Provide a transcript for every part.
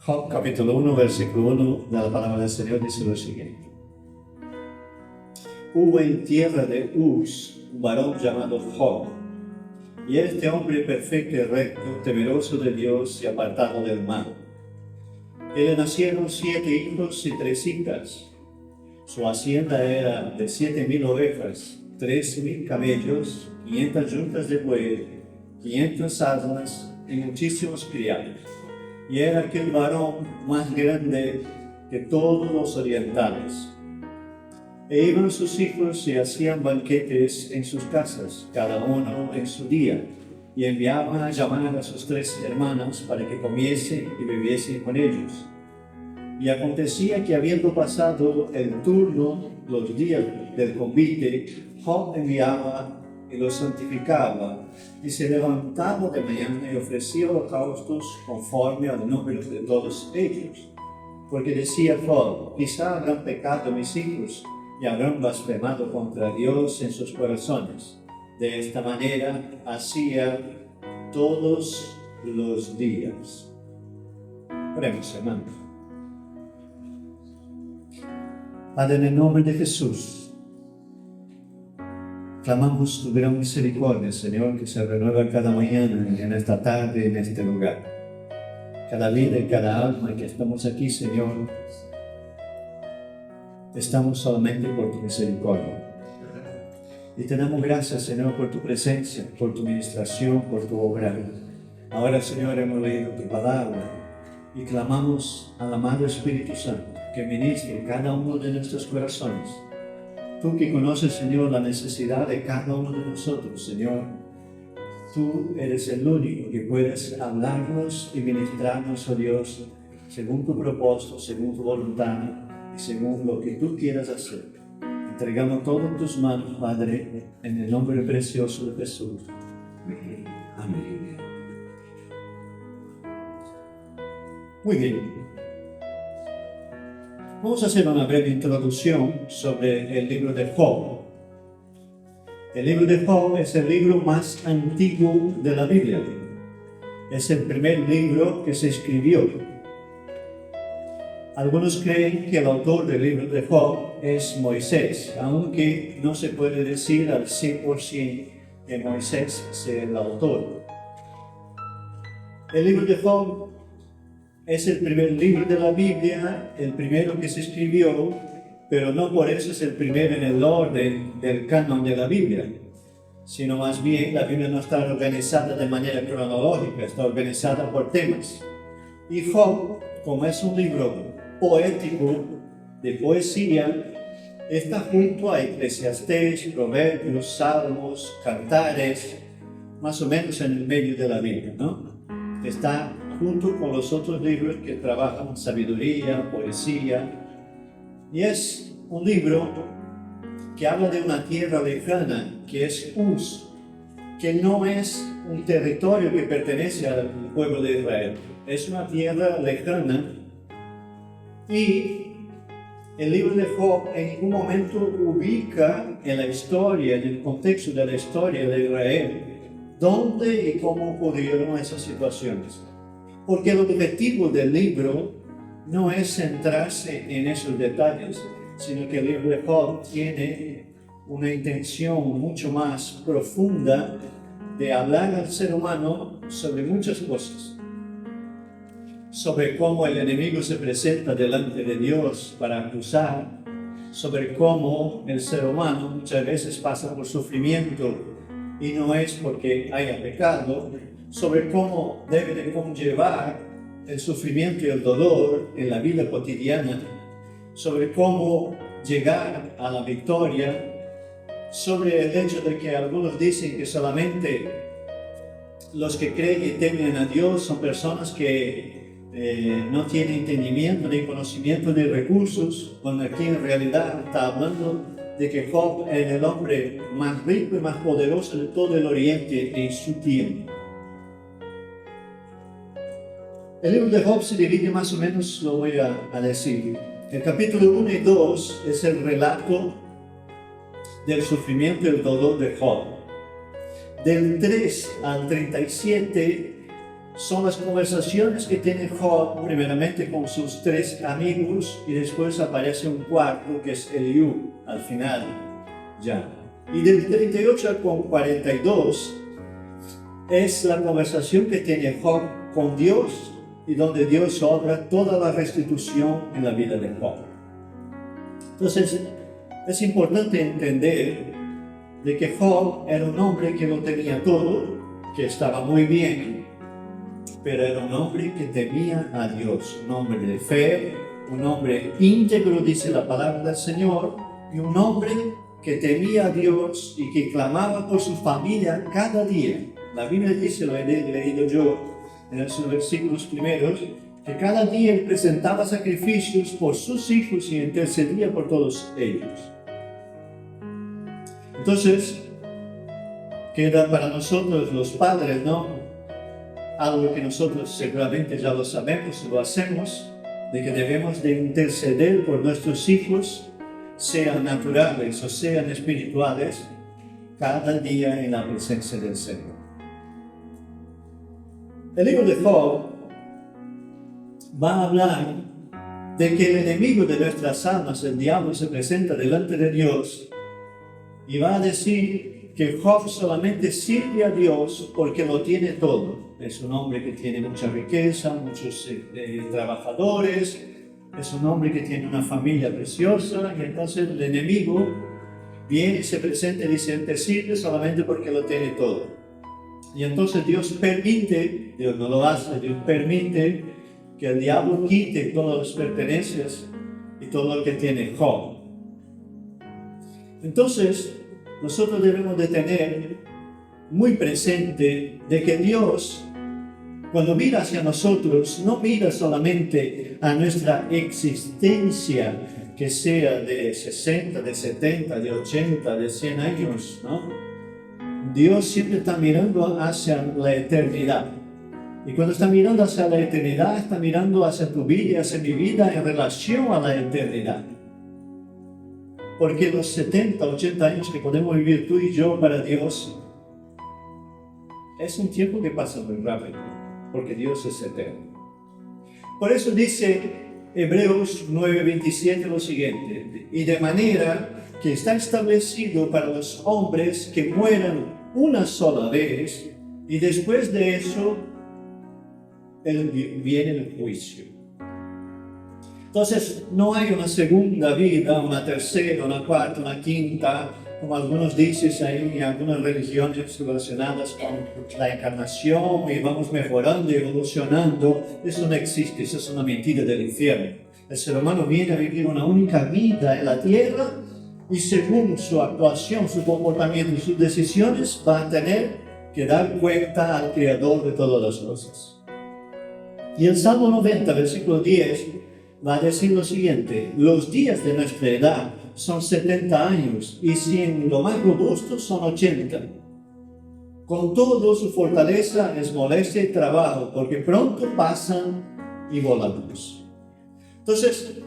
Job capítulo 1, versículo 1 de la palabra del Señor dice lo siguiente. Hubo en tierra de Uz un varón llamado Job, y este hombre perfecto y recto, temeroso de Dios y apartado del mal. Le nacieron 7 hijos y 3 hijas. Su hacienda era de 7,000 ovejas, 13,000 camellos, 500 yuntas de buey, 500 asnas y muchísimos criados. Y era aquel varón más grande que todos los orientales. E iban sus hijos y hacían banquetes en sus casas, cada uno en su día, y enviaban a llamar a sus 3 hermanas para que comiesen y bebiesen con ellos. Y acontecía que habiendo pasado el turno, los días del convite, Job enviaba y los santificaba, y se levantaba de mañana y ofrecía holocaustos conforme al número de todos ellos. Porque decía Job, quizá habrán pecado mis hijos, y habrán blasfemado contra Dios en sus corazones. De esta manera hacía todos los días. Oremos, hermano. Padre, en el nombre de Jesús, clamamos tu gran misericordia, Señor, que se renueva cada mañana, en esta tarde, en este lugar. Cada vida y cada alma que estamos aquí, Señor, estamos solamente por tu misericordia. Y te damos gracias, Señor, por tu presencia, por tu ministración, por tu obra. Ahora, Señor, hemos leído tu palabra y clamamos al amado Espíritu Santo que ministre cada uno de nuestros corazones. Tú que conoces, Señor, la necesidad de cada uno de nosotros, Señor, tú eres el único que puedes hablarnos y ministrarnos, oh Dios, según tu propósito, según tu voluntad y según lo que tú quieras hacer. Entregamos todo en tus manos, Padre, en el nombre precioso de Jesús. Amén. Muy bien. Vamos a hacer una breve introducción sobre el libro de Job. El libro de Job es el libro más antiguo de la Biblia. Es el primer libro que se escribió. Algunos creen que el autor del libro de Job es Moisés, aunque no se puede decir al 100% que Moisés sea el autor. El libro de Job es el primer libro de la Biblia, el primero que se escribió, pero no por eso es el primero en el orden del canon de la Biblia, sino más bien la Biblia no está organizada de manera cronológica, está organizada por temas. Y Job, como es un libro poético, de poesía, está junto a Eclesiastés, Proverbios, Salmos, Cantares, más o menos en el medio de la Biblia, ¿no? Está junto con los otros libros que trabajan sabiduría, poesía, y es un libro que habla de una tierra lejana, que es Uz, que no es un territorio que pertenece al pueblo de Israel, es una tierra lejana. Y el libro de Job en ningún momento ubica en la historia, en el contexto de la historia de Israel, dónde y cómo ocurrieron esas situaciones. Porque el objetivo del libro no es centrarse en esos detalles, sino que el libro de Job tiene una intención mucho más profunda de hablar al ser humano sobre muchas cosas. Sobre cómo el enemigo se presenta delante de Dios para acusar, sobre cómo el ser humano muchas veces pasa por sufrimiento y no es porque haya pecado, sobre cómo debe de conllevar el sufrimiento y el dolor en la vida cotidiana, sobre cómo llegar a la victoria, sobre el hecho de que algunos dicen que solamente los que creen y temen a Dios son personas que no tiene entendimiento, ni conocimiento, ni recursos, cuando aquí en realidad está hablando de que Job era el hombre más rico y más poderoso de todo el Oriente en su tiempo. El libro de Job se divide más o menos, lo voy a decir. El capítulo 1 y 2 es el relato del sufrimiento y el dolor de Job. Del 3 al 37 son las conversaciones que tiene Job primeramente con sus tres amigos y después aparece un cuarto que es Eliú al final ya. Y del 38 al 42 es la conversación que tiene Job con Dios y donde Dios obra toda la restitución en la vida de Job. Entonces, es importante entender de que Job era un hombre que lo tenía todo, que estaba muy bien, pero era un hombre que temía a Dios, un hombre de fe, un hombre íntegro, dice la palabra del Señor, y un hombre que temía a Dios y que clamaba por su familia cada día. La Biblia dice, lo he leído yo en esos versículos primeros, que cada día él presentaba sacrificios por sus hijos y intercedía por todos ellos. Entonces, queda para nosotros los padres, ¿no? Algo que nosotros seguramente ya lo sabemos y lo hacemos, de que debemos de interceder por nuestros hijos, sean naturales o sean espirituales, cada día en la presencia del Señor. El libro de Job va a hablar de que el enemigo de nuestras almas, el diablo, se presenta delante de Dios y va a decir que Job solamente sirve a Dios porque lo tiene todo. Es un hombre que tiene mucha riqueza, muchos trabajadores, es un hombre que tiene una familia preciosa, y entonces el enemigo viene y se presenta y dice, te sirve solamente porque lo tiene todo. Y entonces Dios permite, Dios no lo hace, Dios permite que el diablo quite todas las pertenencias y todo lo que tiene Job. Entonces, nosotros debemos de tener muy presente de que Dios, cuando mira hacia nosotros, no mira solamente a nuestra existencia, que sea de 60, de 70, de 80, de 100 años, ¿no? Dios siempre está mirando hacia la eternidad. Y cuando está mirando hacia la eternidad, está mirando hacia tu vida y hacia mi vida en relación a la eternidad. Porque los 70, 80 años que podemos vivir tú y yo para Dios, es un tiempo que pasa muy rápido, porque Dios es eterno. Por eso dice Hebreos 9:27 lo siguiente, y de manera que está establecido para los hombres que mueran una sola vez, y después de eso viene el juicio. Entonces, no hay una segunda vida, una tercera, una cuarta, una quinta, como algunos dicen ahí en algunas religiones relacionadas con la encarnación, y vamos mejorando y evolucionando. Eso no existe, eso es una mentira del infierno. El ser humano viene a vivir una única vida en la tierra, y según su actuación, su comportamiento y sus decisiones, va a tener que dar cuenta al Creador de todas las cosas. Y el Salmo 90, versículo 10, va a decir lo siguiente: los días de nuestra edad son 70 años, y si en lo más robusto son 80. Con todo, su fortaleza es molestia y trabajo, porque pronto pasan y volamos. Entonces,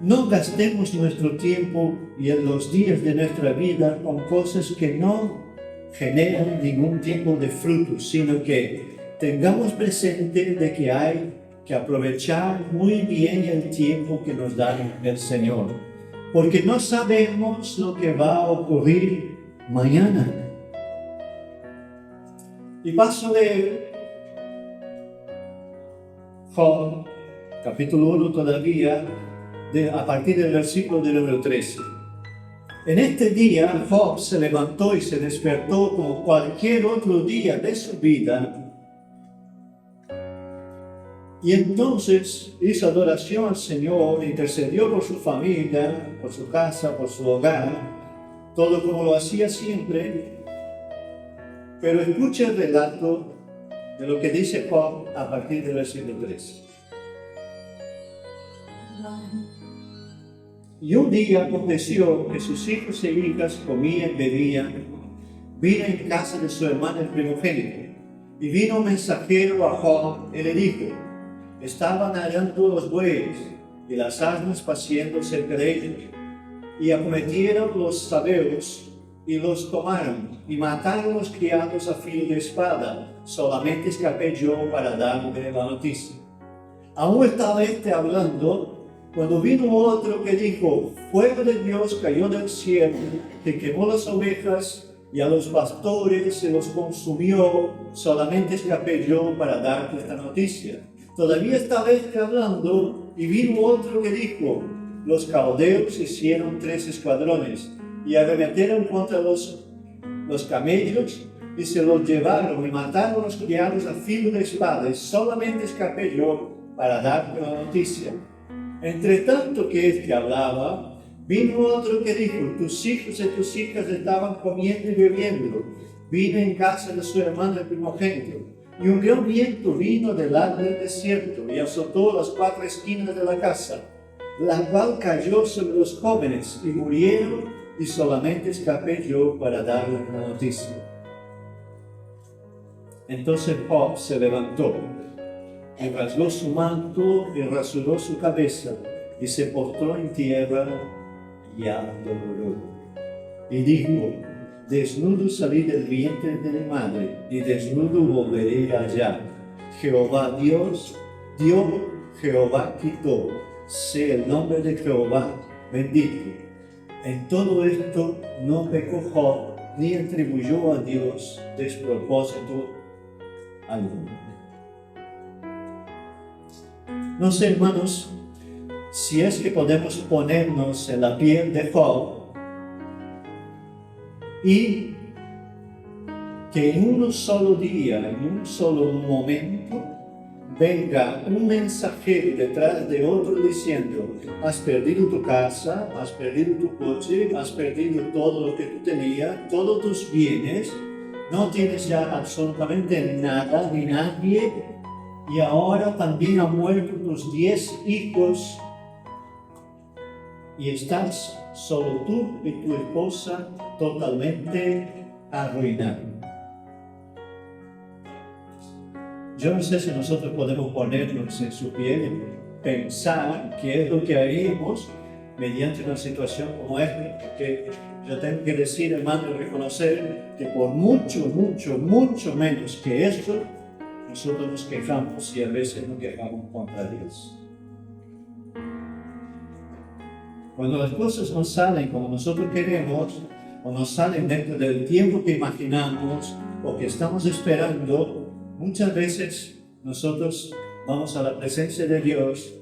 no gastemos nuestro tiempo y en los días de nuestra vida con cosas que no generan ningún tipo de fruto, sino que tengamos presente de que hay que aprovechar muy bien el tiempo que nos da el Señor, porque no sabemos lo que va a ocurrir mañana. Y paso de Job, capítulo 1 todavía, a partir del versículo de número 13. En este día, Job se levantó y se despertó como cualquier otro día de su vida, y entonces hizo adoración al Señor, intercedió por su familia, por su casa, por su hogar, todo como lo hacía siempre. Pero escucha el relato de lo que dice Job a partir del versículo 3. Y un día aconteció que sus hijos e hijas comían, bebían. Vino en casa de su hermano el primogénito, y vino un mensajero a Job y le dijo: estaban arando los bueyes y las asnas paciendo cerca de ellos, y acometieron los sabeos y los tomaron y mataron los criados a filo de espada. Solamente escapé yo para darle la noticia. Aún estaba hablando cuando vino otro que dijo: fuego de Dios cayó del cielo, que quemó las ovejas y a los pastores se los consumió. Solamente escapé yo para darte esta noticia. Todavía estaba hablando y vino otro que dijo: los caldeos hicieron 3 escuadrones y arremetieron contra los camellos y se los llevaron y mataron los criados a filo de espada. Solamente escapé yo para darte la noticia. Entre tanto que hablaba, vino otro que dijo: tus hijos y tus hijas estaban comiendo y bebiendo. Vino en casa de su hermano el primogénito, y un gran viento vino del lado del desierto y azotó las 4 esquinas de la casa, la cual cayó sobre los jóvenes y murieron, y solamente escapé yo para darles la noticia. Entonces Job se levantó y rasgó su manto y rasuró su cabeza y se postró en tierra y adoró. Y dijo: desnudo salí del vientre de mi madre y desnudo volveré allá. Jehová Dios dio, Jehová quitó, sea el nombre de Jehová bendito. En todo esto no pecó Job ni atribuyó a Dios despropósito alguno. No sé, hermanos, si es que podemos ponernos en la piel de Job y que en un solo día, en un solo momento, venga un mensajero detrás de otro diciendo: has perdido tu casa, has perdido tu coche, has perdido todo lo que tú tenías, todos tus bienes, no tienes ya absolutamente nada ni nadie, y ahora también han muerto tus 10 hijos y estás solo tú y tu esposa totalmente arruinados. Yo no sé si nosotros podemos ponernos en su piel y pensar qué es lo que haríamos mediante una situación como esta, porque yo tengo que decir, hermano, y reconocer que por mucho menos que esto, nosotros nos quejamos y a veces nos quejamos contra Dios. Cuando las cosas no salen como nosotros queremos, o no salen dentro del tiempo que imaginamos o que estamos esperando, muchas veces nosotros vamos a la presencia de Dios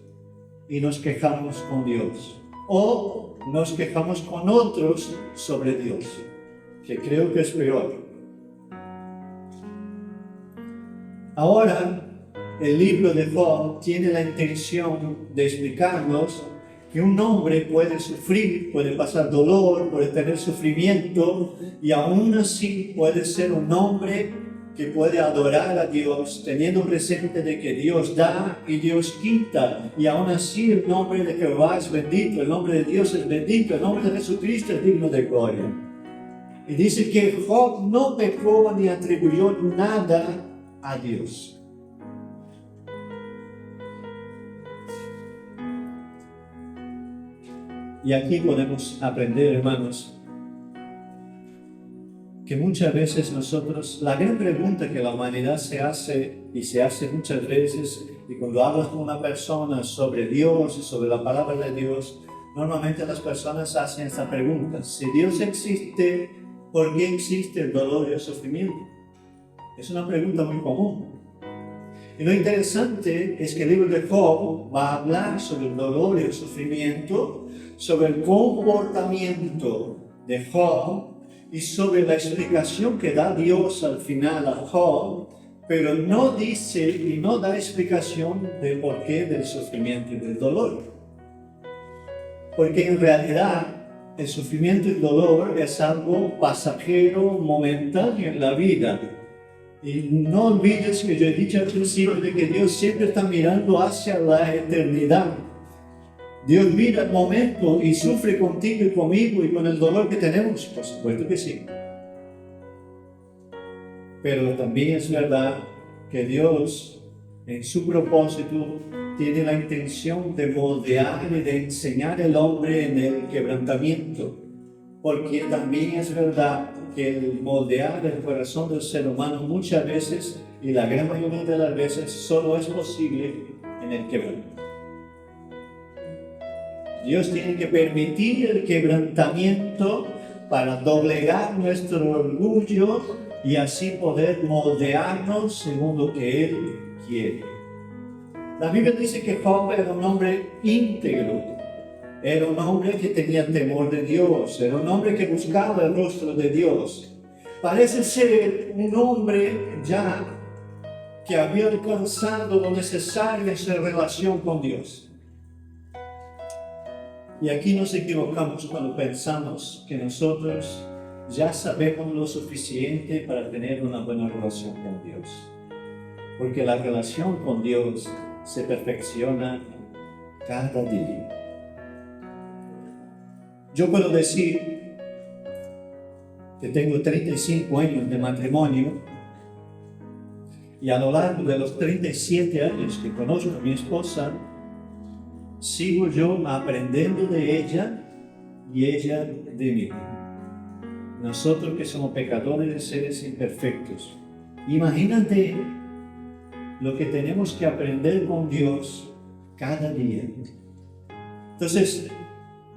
y nos quejamos con Dios. O nos quejamos con otros sobre Dios, que creo que es peor. Ahora, el libro de Job tiene la intención de explicarnos que un hombre puede sufrir, puede pasar dolor, puede tener sufrimiento, y aún así puede ser un hombre que puede adorar a Dios, teniendo presente de que Dios da y Dios quita, y aún así el nombre de Jehová es bendito, el nombre de Dios es bendito, el nombre de Jesucristo es digno de gloria. Y dice que Job no pecó ni atribuyó nada a Dios. Y aquí podemos aprender, hermanos, que muchas veces nosotros, la gran pregunta que la humanidad se hace, y se hace muchas veces, y cuando hablas con una persona sobre Dios y sobre la palabra de Dios, normalmente las personas hacen esta pregunta: si Dios existe, ¿por qué existe el dolor y el sufrimiento? Es una pregunta muy común. Y lo interesante es que el libro de Job va a hablar sobre el dolor y el sufrimiento, sobre el comportamiento de Job y sobre la explicación que da Dios al final a Job, pero no dice y no da explicación del porqué del sufrimiento y del dolor. Porque en realidad el sufrimiento y el dolor es algo pasajero, momentáneo en la vida. Y no olvides que yo he dicho al principio de que Dios siempre está mirando hacia la eternidad. Dios mira el momento y sufre contigo y conmigo y con el dolor que tenemos, por supuesto que sí. Pero también es verdad que Dios, en su propósito, tiene la intención de moldear y de enseñar al hombre en el quebrantamiento. porque también es verdad que el moldear el corazón del ser humano muchas veces, y la gran mayoría de las veces, solo es posible en el quebranto. Dios tiene que permitir el quebrantamiento para doblegar nuestro orgullo y así poder moldearnos según lo que Él quiere. La Biblia dice que Job era un hombre íntegro, era un hombre que tenía temor de Dios, era un hombre que buscaba el rostro de Dios. Parece ser un hombre ya que había alcanzado lo necesario en su relación con Dios. Y aquí nos equivocamos cuando pensamos que nosotros ya sabemos lo suficiente para tener una buena relación con Dios. Porque la relación con Dios se perfecciona cada día. Yo puedo decir que tengo 35 años de matrimonio y a lo largo de los 37 años que conozco a mi esposa, sigo yo aprendiendo de ella y ella de mí. Nosotros que somos pecadores de seres imperfectos. Imagínate lo que tenemos que aprender con Dios cada día. Entonces,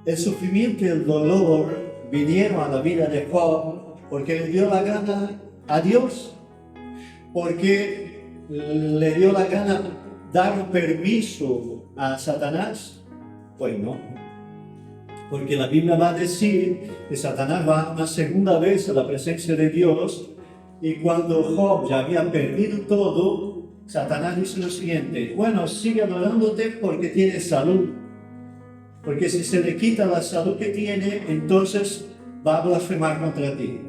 el sufrimiento y el dolor vinieron a la vida de Job porque le dio la gana a Dios, porque le dio la gana dar permiso a Satanás. Pues no, porque la Biblia va a decir que Satanás va una segunda vez a la presencia de Dios, y cuando Job ya había perdido todo, Satanás dice lo siguiente: bueno, sigue adorándote porque tiene salud, porque si se le quita la salud que tiene, entonces va a blasfemar contra ti.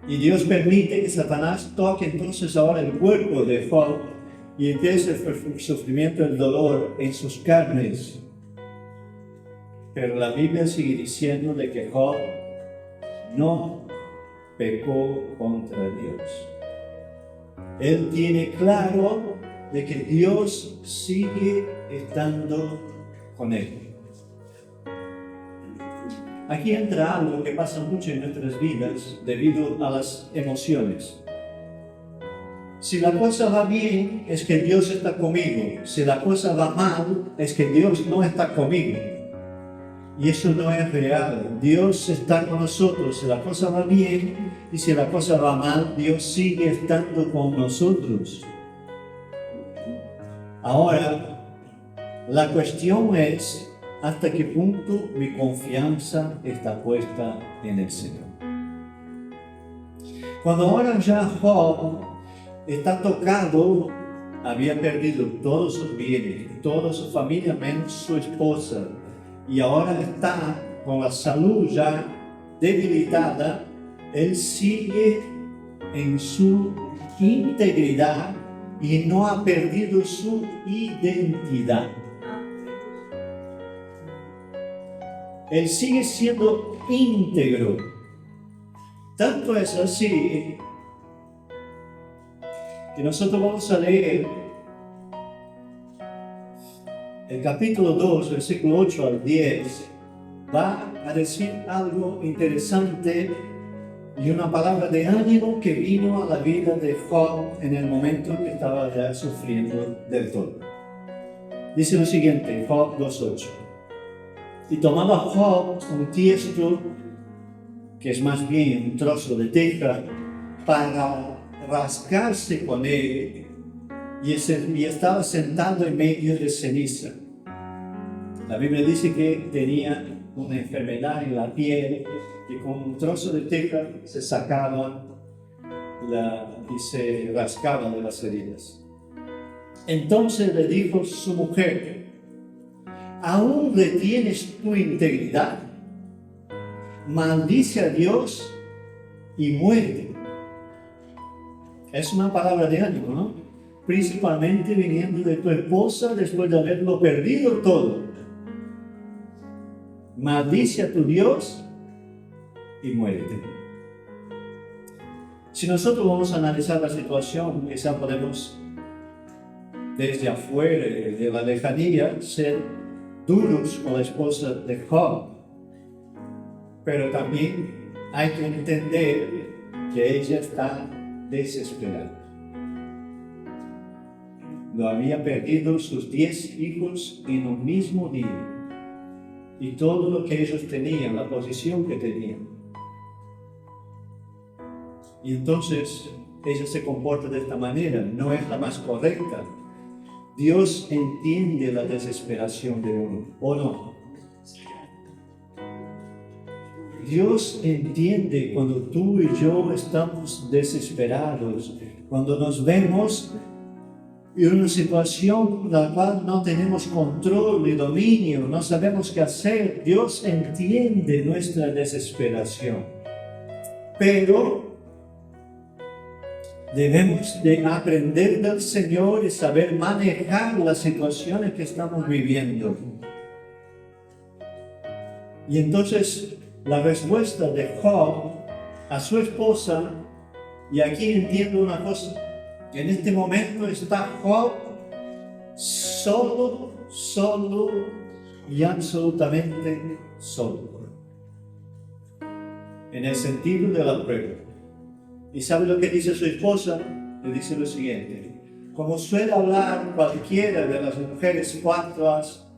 Y Dios permite que Satanás toque entonces ahora el cuerpo de Job y empiece el sufrimiento, el dolor en sus carnes. Pero la Biblia sigue diciendo de que Job no pecó contra Dios. Él tiene claro de que Dios sigue estando con él. Aquí entra algo que pasa mucho en nuestras vidas debido a las emociones. Si la cosa va bien, es que Dios está conmigo. Si la cosa va mal, es que Dios no está conmigo. Y eso no es real. Dios está con nosotros si la cosa va bien, y si la cosa va mal, Dios sigue estando con nosotros. Ahora, la cuestión es hasta qué punto mi confianza está puesta en el Señor. Cuando ahora ya Job está tocado, había perdido todos sus bienes, toda su familia menos su esposa, y ahora está con la salud ya debilitada. Él sigue en su integridad y no ha perdido su identidad. Él sigue siendo íntegro. Tanto es así que nosotros vamos a leer el capítulo 2, versículo 8 al 10, va a decir algo interesante y una palabra de ánimo que vino a la vida de Job en el momento que estaba ya sufriendo del todo. Dice lo siguiente, Job 2:8. Y tomaba Job un tiesto, que es más bien un trozo de teja, para rascarse con él, y estaba sentado en medio de ceniza. La Biblia dice que tenía una enfermedad en la piel, y con un trozo de teja se sacaba y se rascaba de las heridas. Entonces le dijo su mujer: ¿aún retienes tu integridad? Maldice a Dios y muere. Es una palabra de ánimo, ¿no? Principalmente viniendo de tu esposa después de haberlo perdido todo. Maldice a tu Dios y muérete. Si nosotros vamos a analizar la situación, quizá podemos desde afuera, de la lejanía, ser duros con la esposa de Job. pero también hay que entender que ella está desesperada. Lo había perdido sus 10 hijos en un mismo día. Y todo lo que ellos tenían, la posición que tenían. Y entonces ella se comporta de esta manera, no es la más correcta. Dios entiende la desesperación de uno, ¿o no? Dios entiende cuando tú y yo estamos desesperados, cuando nos vemos en una situación en la cual no tenemos control y dominio, no sabemos qué hacer. Dios entiende nuestra desesperación, pero debemos de aprender del Señor y saber manejar las situaciones que estamos viviendo. Y entonces la respuesta de Job a su esposa, y aquí entiendo una cosa, en este momento está Job solo y absolutamente solo, en el sentido de la prueba. ¿Y sabe lo que dice su esposa? Le dice lo siguiente: como suele hablar cualquiera de las mujeres fatuas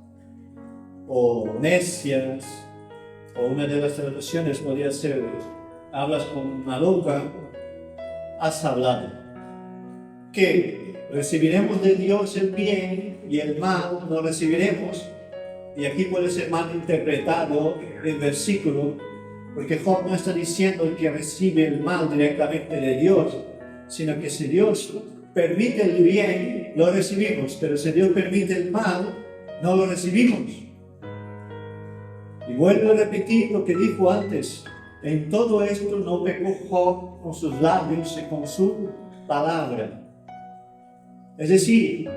o necias, o una de las traducciones podría ser, hablas como una loca, has hablado. Que recibiremos de Dios el bien y el mal no recibiremos. Y aquí puede ser mal interpretado el versículo, porque Job no está diciendo que recibe el mal directamente de Dios, sino que si Dios permite el bien, lo recibimos, pero si Dios permite el mal, no lo recibimos. Y vuelvo a repetir lo que dijo antes: en todo esto no pecó Job con sus labios y con su palabra. Es decir,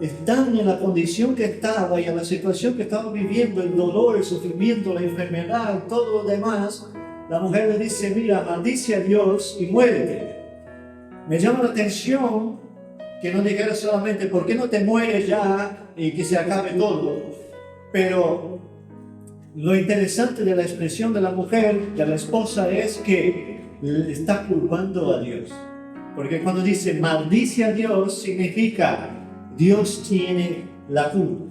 estando en la condición que estaba y en la situación que estaba viviendo, el dolor, el sufrimiento, la enfermedad, todo lo demás, la mujer le dice: mira, maldice a Dios y muérete. Me llama la atención que no dijera solamente, ¿por qué no te mueres ya y que se acabe todo? Pero lo interesante de la expresión de la mujer, de la esposa, es que está culpando a Dios. Porque cuando dice maldice a Dios, significa Dios tiene la culpa.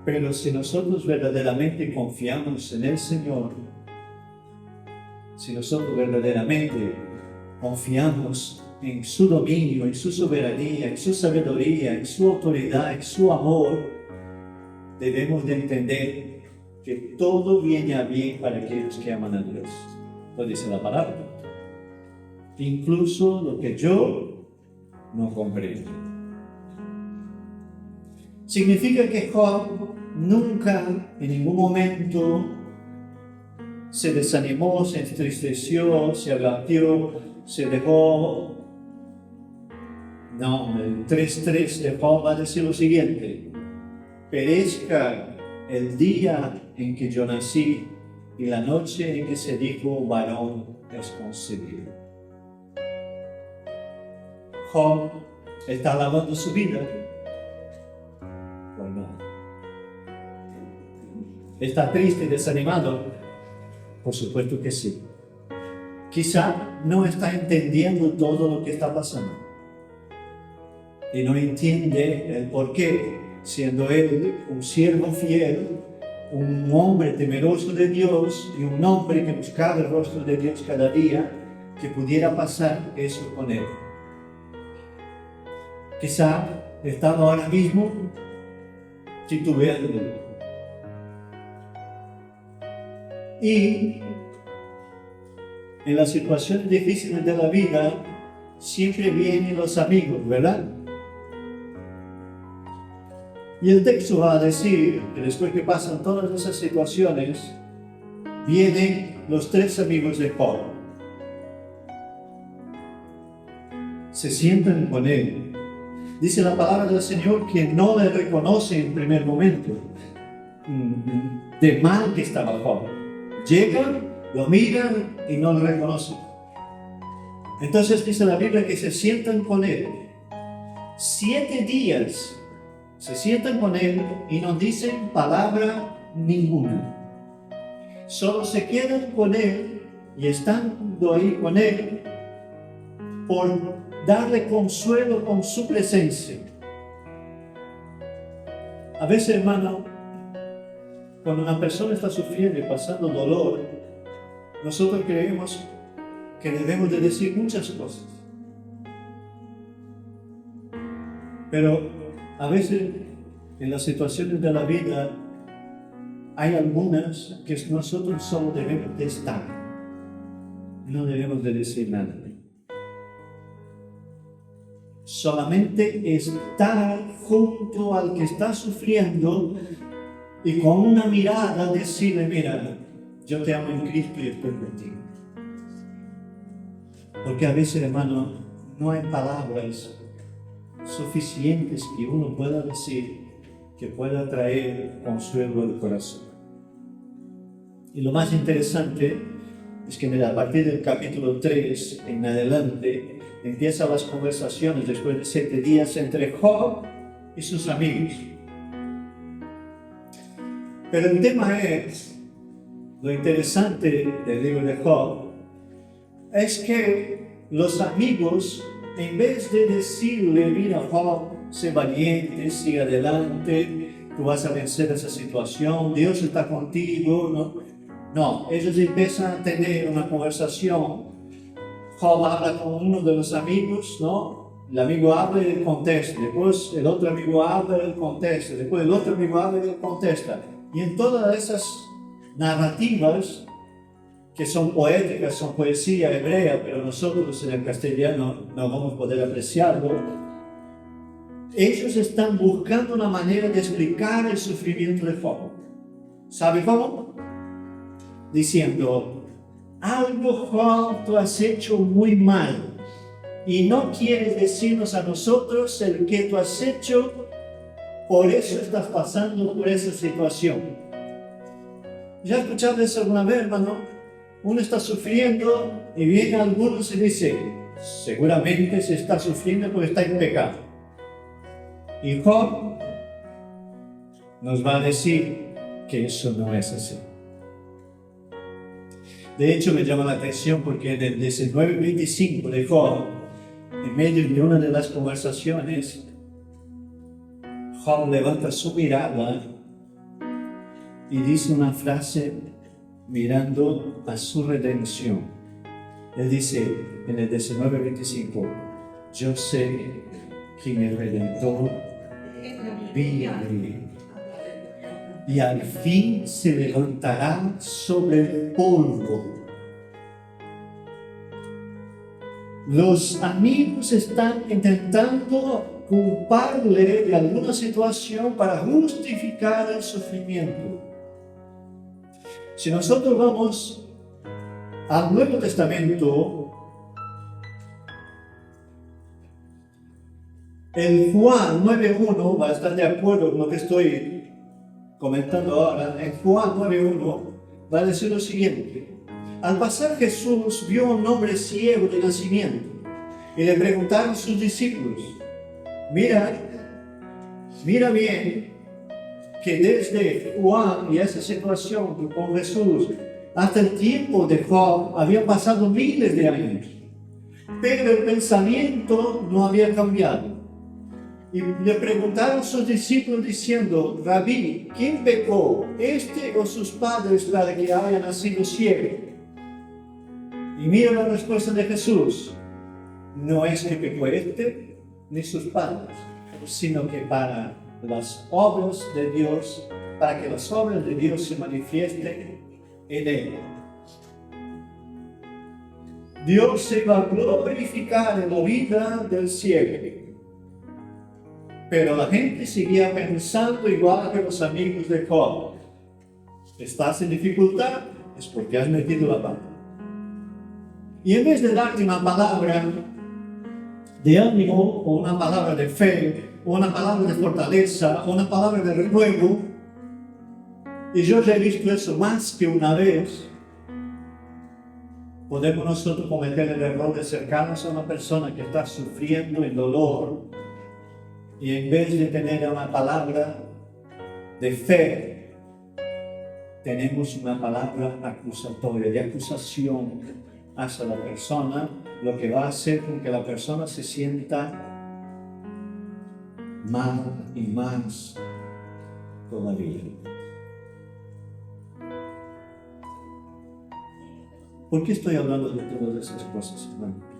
Pero si nosotros verdaderamente confiamos en el Señor, si nosotros verdaderamente confiamos en su dominio, en su soberanía, en su sabiduría, en su autoridad, en su amor, debemos de entender que todo viene a bien para aquellos que aman a Dios. Lo dice la palabra. Incluso lo que yo no comprendo. Significa que Job nunca, en ningún momento, se desanimó, se entristeció, se abatió, se dejó. No, el 3:3 de Job va a decir lo siguiente: perezca el día en que yo nací y la noche en que se dijo varón es concebido. Job está alabando su vida. Bueno, ¿está triste y desanimado? Por supuesto que sí. Quizá no está entendiendo todo lo que está pasando. Y no entiende el por qué, siendo él un siervo fiel, un hombre temeroso de Dios y un hombre que buscaba el rostro de Dios cada día, que pudiera pasar eso con él. Quizá estaba ahora mismo titubeando. Y en las situaciones difíciles de la vida siempre vienen los amigos, ¿verdad? Y el texto va a decir que después que pasan todas esas situaciones, vienen los 3 amigos de Job. Se sientan con él. Dice la palabra del Señor que no le reconoce en primer momento de mal que estaba Job. Llegan, lo miran y no lo reconocen. Entonces dice la Biblia que se sientan con él. 7 días se sientan con él y no dicen palabra ninguna. Solo se quedan con él y estando ahí con él por darle consuelo con su presencia. A veces, hermano, cuando una persona está sufriendo y pasando dolor, nosotros creemos que debemos de decir muchas cosas. Pero a veces en las situaciones de la vida hay algunas que nosotros solo debemos de estar. No debemos de decir nada. Solamente estar junto al que está sufriendo y con una mirada decirle, mira, yo te amo en Cristo y estoy contigo. Porque a veces, hermano, no hay palabras suficientes que uno pueda decir que pueda traer consuelo al corazón. Y lo más interesante es que a partir del capítulo 3 en adelante empiezan las conversaciones después de 7 días entre Job y sus amigos. Pero el tema es, lo interesante del libro de Job, es que los amigos, en vez de decirle, mira Job, sé valiente, sigue adelante, tú vas a vencer esa situación, Dios está contigo, no, ellos empiezan a tener una conversación. Job habla con uno de los amigos, ¿no? El amigo habla y él contesta, después el otro amigo habla y él contesta, después el otro amigo habla y él contesta. Y en todas esas narrativas, que son poéticas, son poesía hebrea, pero nosotros en el castellano no vamos a poder apreciarlo, ellos están buscando una manera de explicar el sufrimiento de Job. ¿Sabe cómo? Diciendo, algo Job tú has hecho muy mal y no quieres decirnos a nosotros el que tú has hecho, por eso estás pasando por esa situación. ¿Ya has escuchado eso alguna vez, hermano? Uno está sufriendo y viene alguno y dice, seguramente se está sufriendo porque está en pecado. Y Job nos va a decir que eso no es así. De hecho, me llama la atención porque en el 19:25 de Job, en medio de una de las conversaciones, Job levanta su mirada y dice una frase mirando a su redención. Él dice en el 19:25, yo sé que mi Redentor vive y al fin se levantará sobre el polvo. Los amigos están intentando culparle de alguna situación para justificar el sufrimiento. Si nosotros vamos al Nuevo Testamento, en Juan 9:1, va a estar de acuerdo con lo que estoy comentando ahora, en Juan 9:1 va a decir lo siguiente. Al pasar Jesús vio a un hombre ciego de nacimiento y le preguntaron a sus discípulos, mira bien que desde Juan y esa situación con Jesús hasta el tiempo de Job habían pasado miles de años, pero el pensamiento no había cambiado. Y le preguntaron a sus discípulos diciendo, Rabí, ¿quién pecó, este o sus padres, para que haya nacido ciego? Y mira la respuesta de Jesús, no es que pecó este ni sus padres, sino que para las obras de Dios, para que las obras de Dios se manifiesten en él. Dios se va a glorificar en la vida del ciego. Pero la gente seguía pensando igual que los amigos de Job. ¿Estás en dificultad? Es porque has metido la pata. Y en vez de darte una palabra de ánimo, o una palabra de fe, o una palabra de fortaleza, o una palabra de renuevo, y yo ya he visto eso más que una vez, podemos nosotros cometer el error de acercarnos a una persona que está sufriendo en dolor Y en vez de tener una palabra de fe, tenemos una palabra acusatoria, de acusación hacia la persona, lo que va a hacer con que la persona se sienta mal y más todavía. ¿Por qué estoy hablando de todas esas cosas, hermano?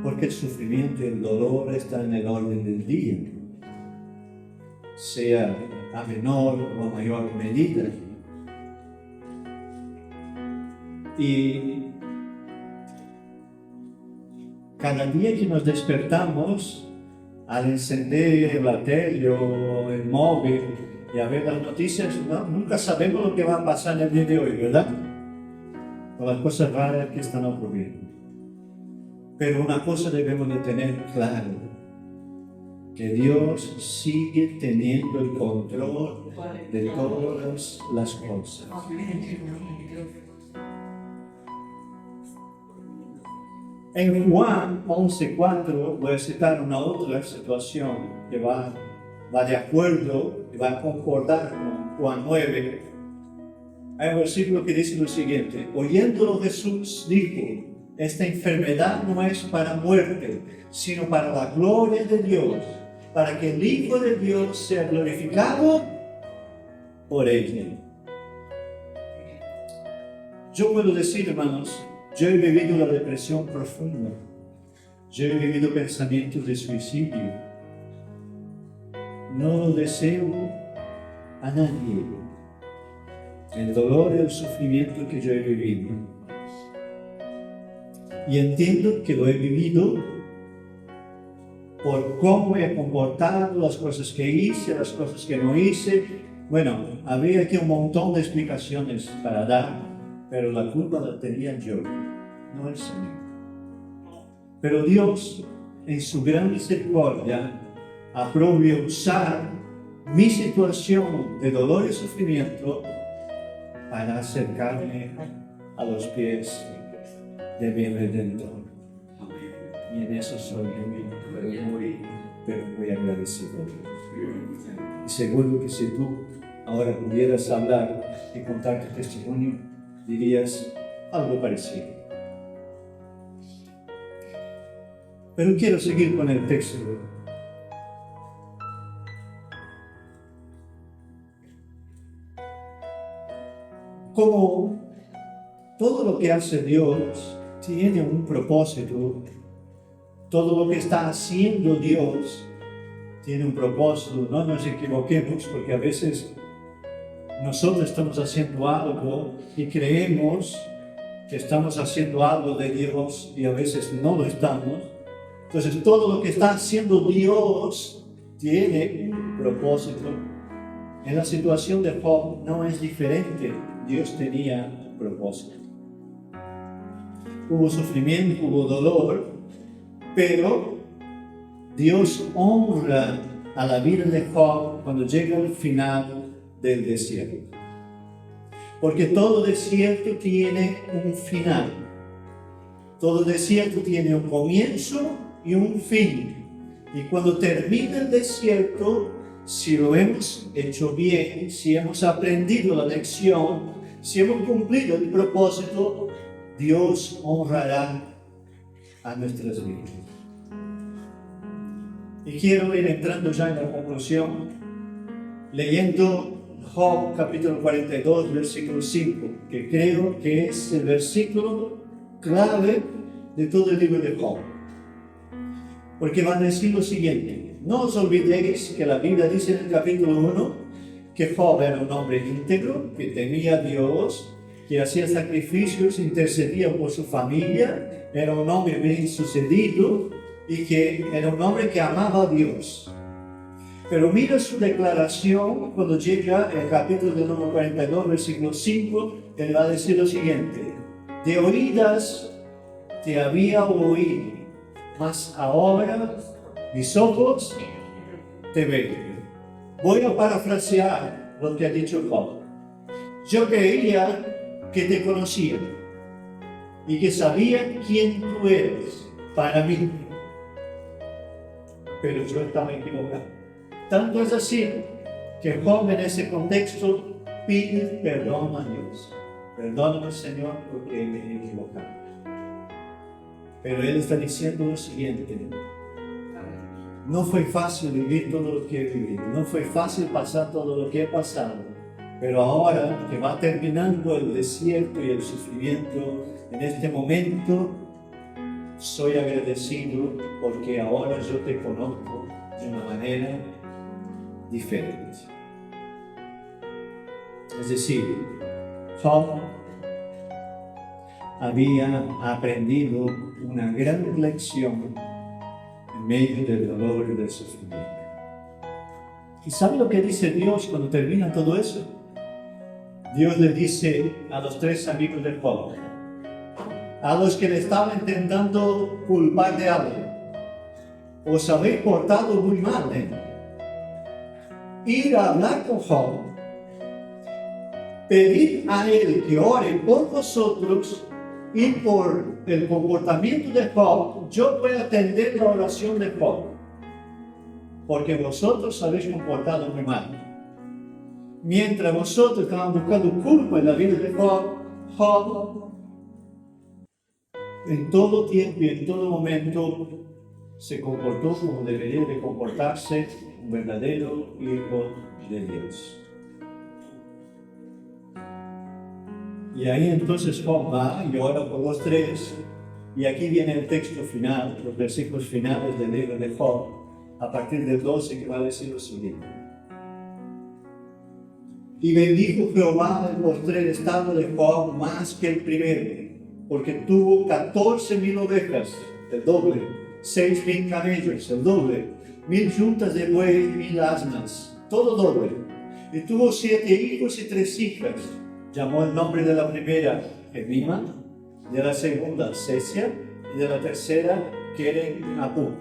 Porque el sufrimiento y el dolor están en el orden del día, sea a menor o a mayor medida. Y cada día que nos despertamos, al encender la tele o el móvil y a ver las noticias, nunca sabemos lo que va a pasar en el día de hoy, ¿verdad? Con las cosas raras que están ocurriendo. Pero una cosa debemos de tener claro, que Dios sigue teniendo el control de todas las cosas. En Juan 11:4 voy a citar una otra situación que va de acuerdo, que va a concordar con Juan 9. Hay un versículo que dice lo siguiente: oyéndolo Jesús dijo, esta enfermedad no es para muerte, sino para la gloria de Dios, para que el Hijo de Dios sea glorificado por ella. Yo puedo decir, hermanos, yo he vivido la depresión profunda, yo he vivido pensamientos de suicidio. No lo deseo a nadie, el dolor y el sufrimiento que yo he vivido. Y entiendo que lo he vivido por cómo me he comportado, las cosas que hice, las cosas que no hice. Bueno, había aquí un montón de explicaciones para dar, pero la culpa la tenía yo, no el Señor. Pero Dios, en su gran misericordia, aprobó usar mi situación de dolor y sufrimiento para acercarme a los pies de mi Redentor. Y en eso soy muy agradecido. Y seguro que si tú ahora pudieras hablar y contar tu testimonio, dirías algo parecido. Pero quiero seguir con el texto. Como todo lo que hace Dios tiene un propósito, todo lo que está haciendo Dios tiene un propósito. No nos equivoquemos, porque a veces nosotros estamos haciendo algo y creemos que estamos haciendo algo de Dios y a veces no lo estamos. Entonces todo lo que está haciendo Dios tiene un propósito. En la situación de Job no es diferente. Dios tenía un propósito. Hubo sufrimiento, hubo dolor, pero Dios honra a la vida de Job cuando llega al final del desierto. Porque todo desierto tiene un final. Todo desierto tiene un comienzo y un fin. Y cuando termina el desierto, si lo hemos hecho bien, si hemos aprendido la lección, si hemos cumplido el propósito, Dios honrará a nuestras vidas. Y quiero ir entrando ya en la conclusión, leyendo Job capítulo 42, versículo 5, que creo que es el versículo clave de todo el libro de Job. Porque va a decir lo siguiente: no os olvidéis que la Biblia dice en el capítulo 1 que Job era un hombre íntegro, que temía a Dios, que hacía sacrificios, intercedía por su familia, era un hombre bien sucedido y que era un hombre que amaba a Dios. Pero mira su declaración cuando llega el capítulo número 42, versículo 5, él va a decir lo siguiente: de oídas te había oído, mas ahora mis ojos te ven. Voy a parafrasear lo que ha dicho Job. Yo creía que te conocía y que sabía quién tú eres para mí. pero yo estaba equivocado. Tanto es así que Job en ese contexto pide perdón a Dios. Perdóname, Señor, porque me he equivocado. Pero él está diciendo lo siguiente: no fue fácil vivir todo lo que he vivido, no fue fácil pasar todo lo que he pasado, pero ahora que va terminando el desierto y el sufrimiento, en este momento soy agradecido porque ahora yo te conozco de una manera diferente. Es decir, Job había aprendido una gran lección en medio del dolor y del sufrimiento. ¿Y sabe lo que dice Dios cuando termina todo eso? Dios le dice a los tres amigos de Job, a los que le estaban intentando culpar de algo: os habéis portado muy mal, Ir a hablar con Job, pedir a él que ore por vosotros y por el comportamiento de Job. Yo voy a atender la oración de Job, porque vosotros habéis comportado muy mal. Mientras vosotros estaban buscando culpa en la vida de Job, en todo tiempo y en todo momento se comportó como debería de comportarse un verdadero hijo de Dios. Y ahí entonces Job va y ora por los tres, y aquí viene el texto final, los versículos finales del libro de Job, a partir del 12, que va a decir lo siguiente: y bendijo Jehová el postrer estado de Job más que el primero, porque tuvo 14,000 ovejas, el doble, 6,000 camellos, el doble, 1,000 yuntas de buey y 1,000 asnas, todo doble. Y tuvo 7 hijos y 3 hijas. Llamó el nombre de la primera Jemima, de la segunda Sesia y de la tercera Keren-Apuk.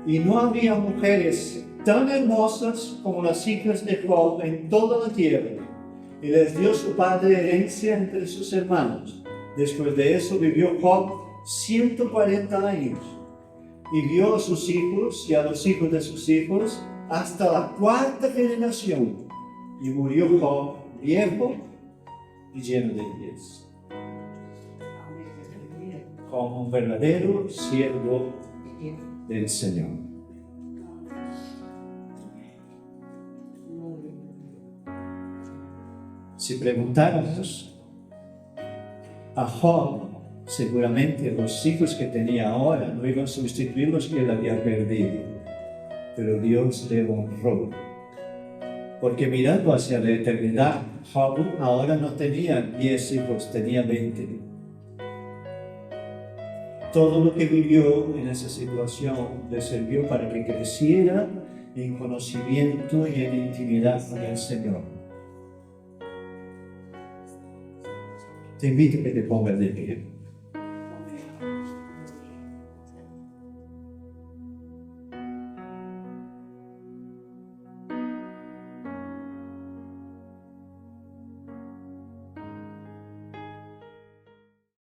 Y no había mujeres tan hermosas como las hijas de Job en toda la tierra. Y les dio su padre herencia entre sus hermanos. Después de eso vivió Job 140 años. Y vio a sus hijos y a los hijos de sus hijos hasta la 4ª generación. Y murió Job viejo y lleno de días, como un verdadero siervo del Señor. Si preguntáramos a Job, seguramente los hijos que tenía ahora no iban a sustituir los que él había perdido, pero Dios le honró. Porque mirando hacia la eternidad, Job ahora no tenía 10 hijos, tenía 20. Todo lo que vivió en esa situación le sirvió para que creciera en conocimiento y en intimidad con el Señor. Te invito a que te pongas de pie.